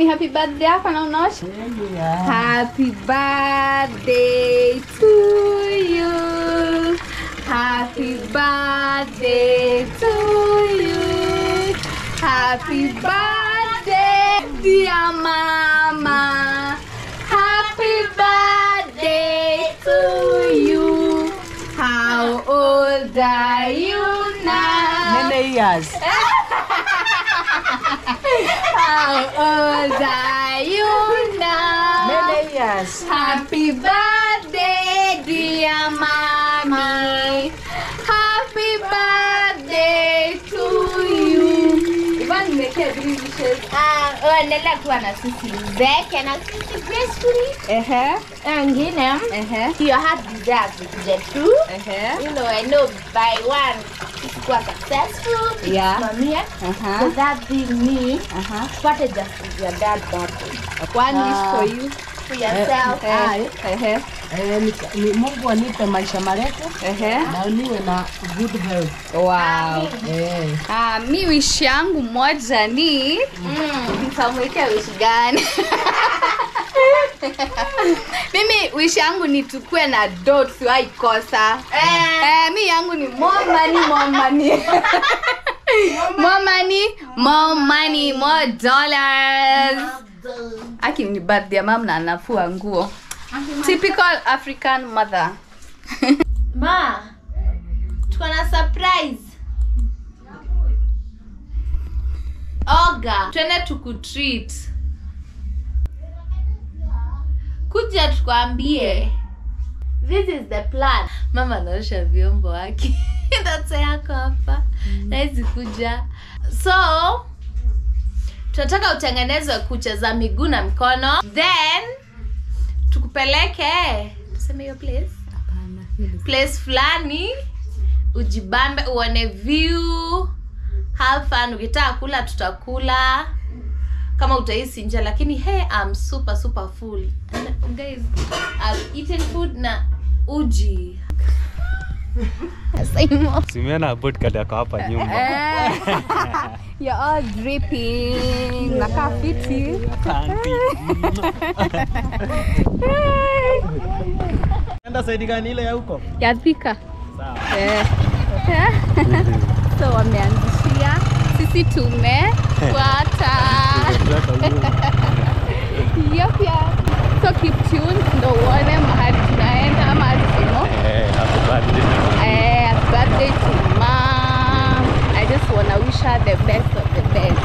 happy birthday hapa na unaosha? Happy birthday to you. Happy birthday to you. Happy birthday dear mama. Happy birthday to you. How old are you now? Many years. How old are you now? Many years. Happy birthday, dear mommy. Happy birthday to you. Ivan make a dream wishes. Nela kuwa na sisi zeke na sisi gracefully. And you know, your heart desires to get through. You know, I know by one it's quite successful. Yeah. From here. So that being me, what is just your dad's birthday? One wish for you. For yourself. Ni Mungu anipe maisha marefu na niwe na good health. Wow. Mi wish yangu moja ni nitamwekea wish gani? Mimi wish yangu ni tukue na dot siwahi kosa. Mi yangu ni more money, more money. More money, more money, more dollars. Aki ni birthday mom na anafua nguo. Typical African mother. Ma, tuko na surprise. Oga, twende tukutreat. Kuja tukwambie. This is the plan. Mama anaosha vyombo wake. Ndoto yako hapa. Naizi kuja. So, tunataka utengenezwe kucha za miguu na mikono. Then tukupeleke tuseme hiyo place. Hapana. Place fulani ujibambe uone view. Have fun. Ukitaka kula tutakula. Kama utahisi njaa lakini hey, I'm super full. And guys, I've eaten food na uji. Simeona podcast yako hapa nyumba. You're all dripping. Naka fiti. Enda saidi gani ile ya huko? Ya Thika. Sawa. So wameanzishia sisi tumefuata. Yep. So keep tuned ndo uone mahali tunaenda mahali tumo. Happy birthday. Happy birthday to mom. I just wanna wish her the best of the best.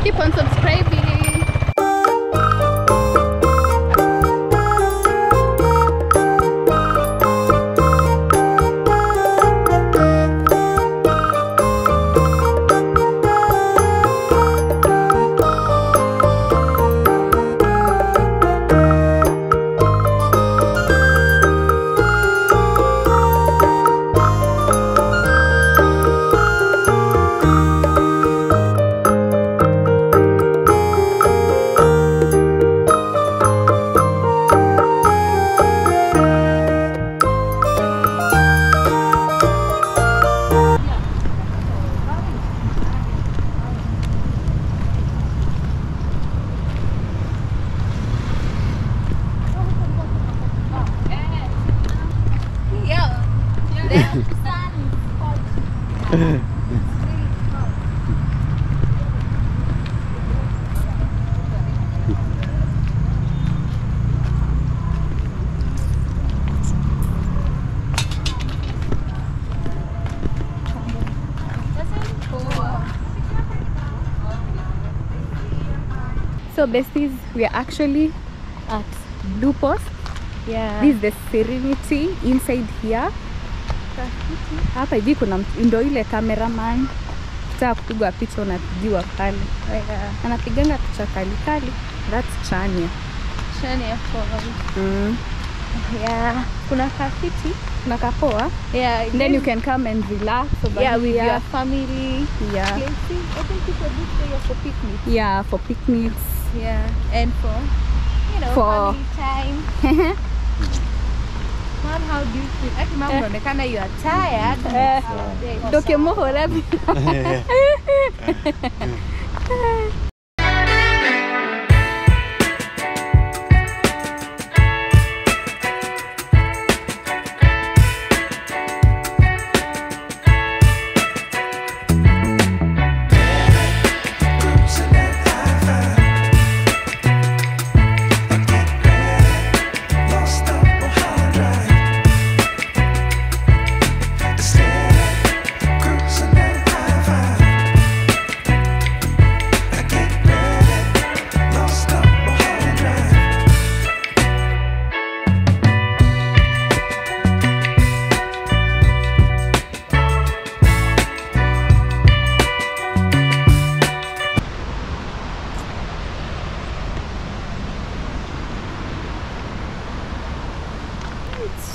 Keep on subscribing. So besties, we are actually at Blue Post. Yeah. This is the Serenity inside here. Hapa hivi kuna ndo ile cameraman. Kitaka kupigwa picha unapigiwa pale. Anapiganga picha kali. That's Chania. Chania for. Yeah. Kuna kafiti, kuna kapoa. Yeah. Then you can come and relax. With your family. Yeah. I think people do stay for picnics. Yeah, for picnics. Yeah. And for, you know, For family time. Mom, how do you feel? Actually, Mom, you are tired. Doke moho labi.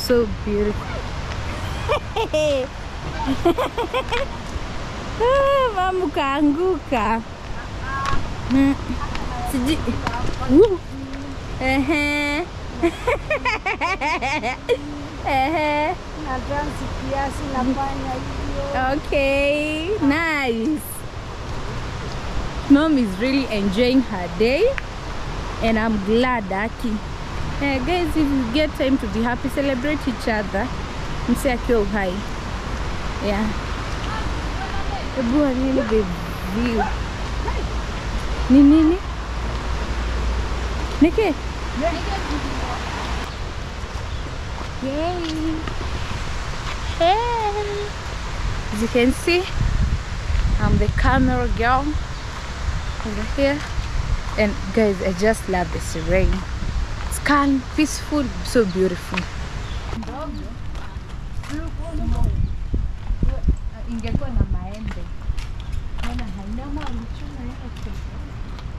So beautiful. Mama kaanguka. Siji. Ehe. Ehe. Na dance kiasi nafanya hiyo. Okay, nice. Mom is really enjoying her day, and I'm glad, Aki. Guys, if you get time to be happy, celebrate each other. Mse akiwa uhai. Yeah. Ebu anini the view. Ni nini? Nike? Yay. Hey. As you can see, I'm the camera girl over here. And guys, I just love this rain. It's calm, peaceful, so beautiful. Ingekuwa na maembe. Maana haina mali chuma yake.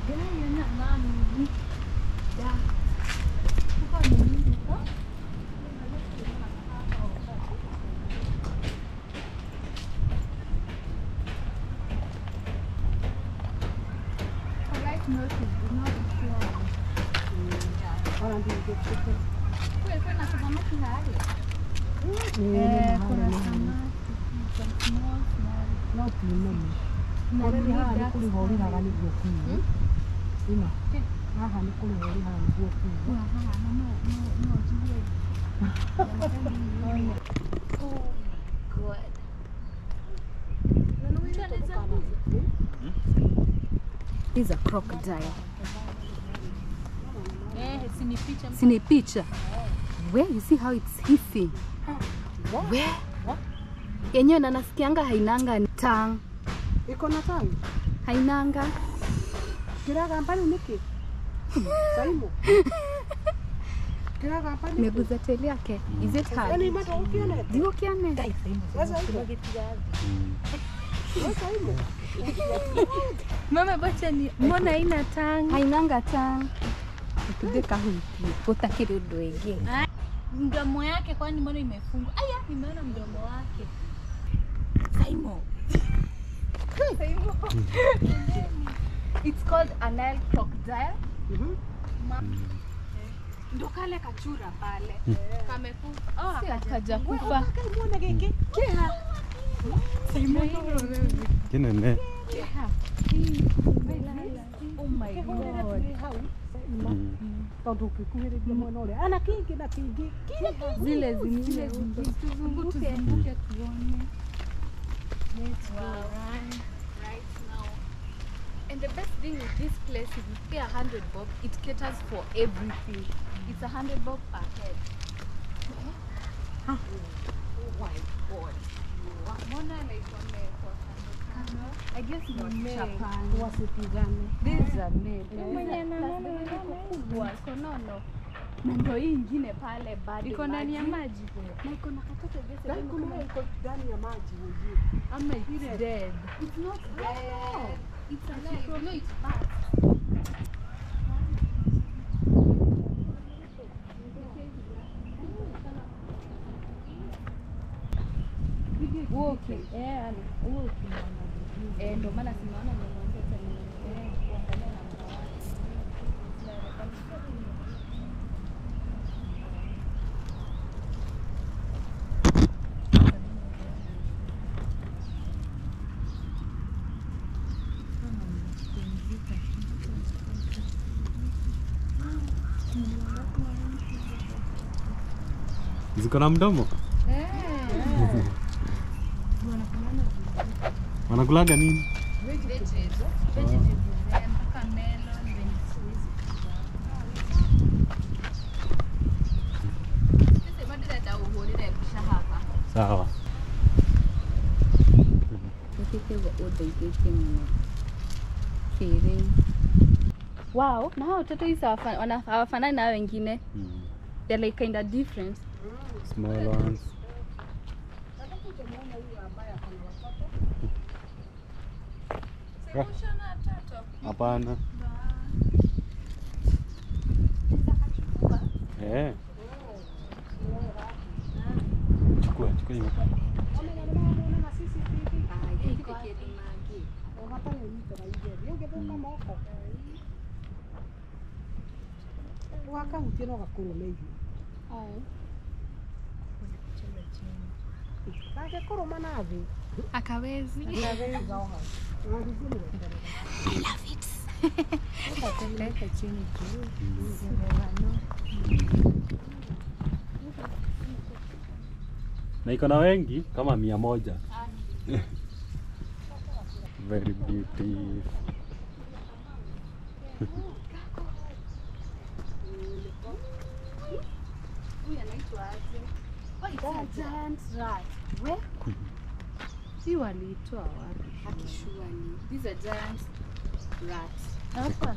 Gani yana nani? Da. Kuko ni nini? Polite notice do not show. Ora ndio kitu. Kwa na samaki hali. Kuna samaki. No tumenye. Already haha kuri hori haga ni gwoku. Ino. Haha ni kuri hori haga ni gwoku. Oh God. He's a crocodile. Sini picha. Where you see how it's hissing? Where? Yenyewe na nasikianga hainanga tang. Iko na tang? Hainanga. Kiraga mbali niki? Saimo. Kiraga mbali. Meguza teli yake. Is it hard? Yaani mato ukione. Ndio kiane. Sasa hiyo. Sasa hiyo. Mama bacha ni mbona haina tang? Hainanga tang. Ukideka huki. Utakiri ndo wengine. Mdomo yake kwani mbona imefungwa? Aya, nimeona mdomo wake. Saimo. Saimo. It's called a Nile crocodile. Ndo kale kachura pale. Kamekufa. Oh, akaja kufa. Muone geke. Keha. Saimo. Kinene. Keha. Oh my God. Tondu ukikuhĩrĩria mwena ũrĩa ana kingi na kingi zile zingine tuzunguke tuone. Right now. And the best thing with this place, if you pay 100 bob, it caters for everything. It's 100 bob per head. Oh my God. Mbona like I guess it's Japan. wasipigane. These are made. Konono. Na ndio hii ingine pale bado. Iko ndani ya maji. Na iko na katoto gese. Kuna iko ndani ya maji wewe. Ama it's dead. It's not dead. It's alive. No, it's bad. Walking. Yeah, walking. Ndio maana sinaona nimemwambia tena kuangalia na Ziko na mdomo? Wanakulaga nini? Sawa. Wow, na hao watoto hizi hawafanani na wengine. They're like kind of different. Small ones. Hapana. Chukua hiyo. Waka utino gakuru meju. Kake kuru manavi. Akawezi. I love it. Na iko na wengi kama 100. Very beautiful. Giant rat. Where? Si waliitoa wapi? Akishuani. These are giant rats. Hapa.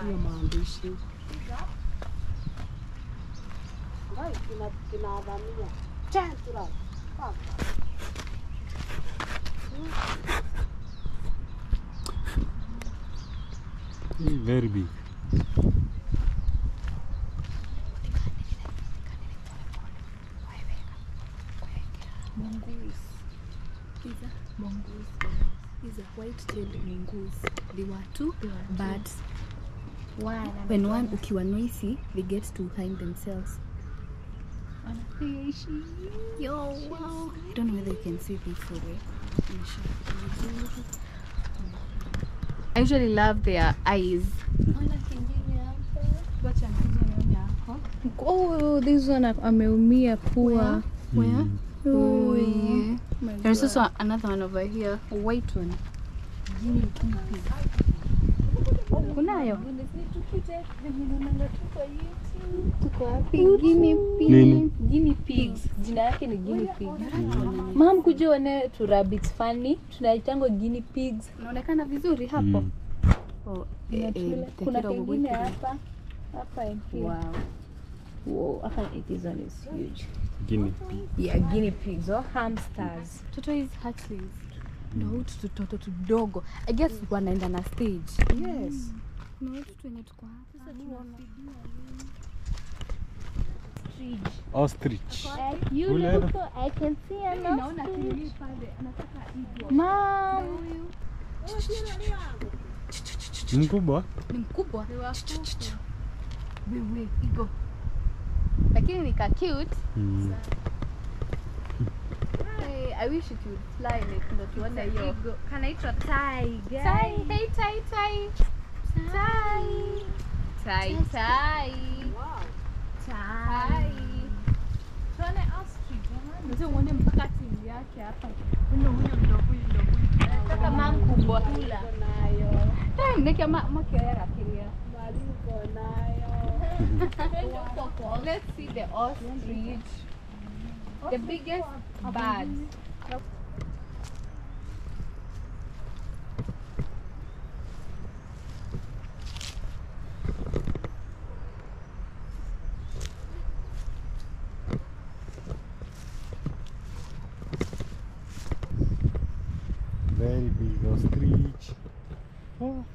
Hiyo maandishi. Kinaadhamia. Giant rat. Very big. Mongoose. These are white-tailed mongoose. They were two, but when one ukiwa noisy, they get to hide themselves. Yo, wow! I don't know whether you can see this way. I usually love their eyes. Oh, this one ameumia pua. Where? Oh yeah. There's also another one over here, a white one. Kunayo. Guinea pigs. Jina yake ni guinea pig. Mom kuja one tu rabbits funny. Tunaitango guinea pigs. Unaonekana vizuri hapo. Oh, kuna kingine hapa. Hapa hivi. Wow, this one is huge. Guinea pig. Yeah, guinea pigs or hamsters. Toto is hatchlings. No, toto tudogo. I guess wanaenda na stage. Yes. No, tutu wenye tuko hapa. Sasa tunapigia Ostrich. You look, I can see an ostrich. Mom. Mkubwa? Ni mkubwa. Wewe, igo. Lakini ni ka cute. Hey, I wish it would fly like ndo tuone hiyo. Kanaitwa tiger. Hey, tai. Wow. Tai. Tuone ostrich. Ndio uone mpaka tingi yake hapa. Huyo ndo huyu. Nataka mom kubwa kula nayo. Hey, neke makiera kiria. Maliko nayo. Let's see the ostrich. The biggest bird. Very big ostrich. Oh.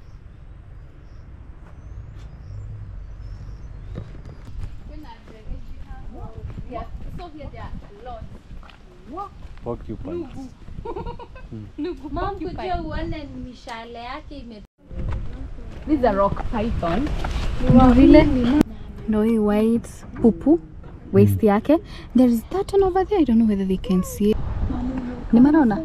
Yeah, so here there are a lot. Porcupines. Mom kuja uone mishale yake ime. These are rock python. No, really? No, white pupu waist yake. There is that one over there. I don't know whether they can see it. Nimeona?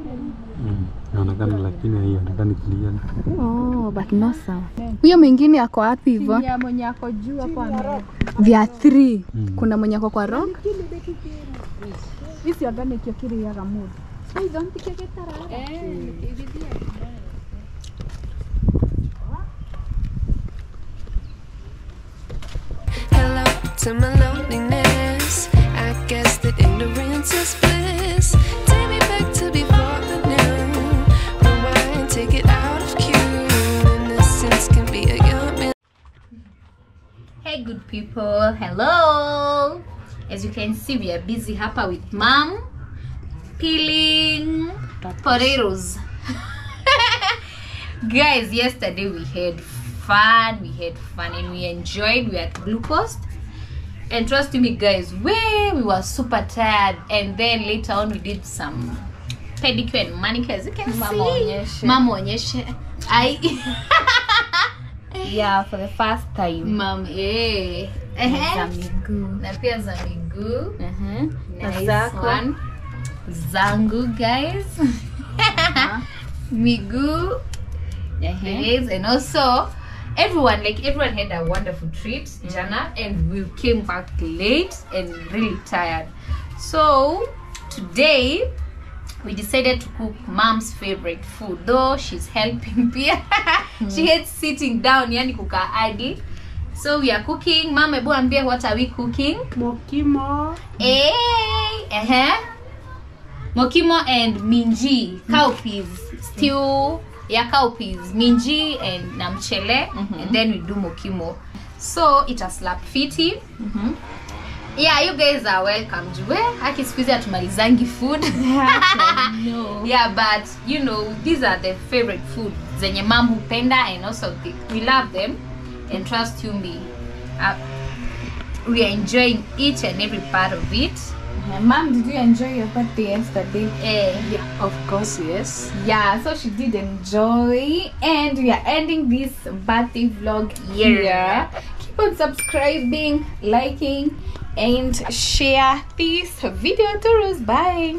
Inaonekana lakini haionekani clear. Oh, but no sound. Huyo mwingine ako wapi hivyo? Ya mwenye ako juu hapo ame. Vya 3. Kuna mwenye ako kwa rock. Isi organic kiri ya mood. Hey, don't pick it up. Hello to my loneliness. I guess that ignorance is bliss. Take me back to before the noon. Rewind, take it out of cue. Innocence can be a young man. Hey good people, hello. As you can see, we are busy hapa with mom peeling potatoes. Guys, yesterday we had fun and we enjoyed. We had Blue Post, and trust me guys, we were super tired, and then later on we did some pedicure and manicure, as you can see. Mama onyeshe. Yeah, for the first time. Mom, Za miguu. na pia za miguu. Nice Zako. one. Zangu guys. Miguu. Guys, and also everyone had a wonderful treat jana, and we came back late and really tired. So today we decided to cook mom's favorite food, though she's helping pia. She hates sitting down, yani kuka idle. So we are cooking. Mom, ebu ambia, what are we cooking? Mokimo. Mokimo and minji, cowpeas stew. Yeah, cowpeas, minji and namchele, and then we do mokimo. So it a slap fiti. Yeah, you guys are welcome. Jue haki squeeze atumalizangi food. No. Yeah, but you know, these are the favorite food zenye mom hupenda, and also we love them, and trust you me, we are enjoying each and every part of it. Mom, did you enjoy your birthday yesterday? Yeah. Of course, yes. Yeah, so she did enjoy, and we are ending this birthday vlog here. Keep on subscribing, liking, and share this video to us. Bye.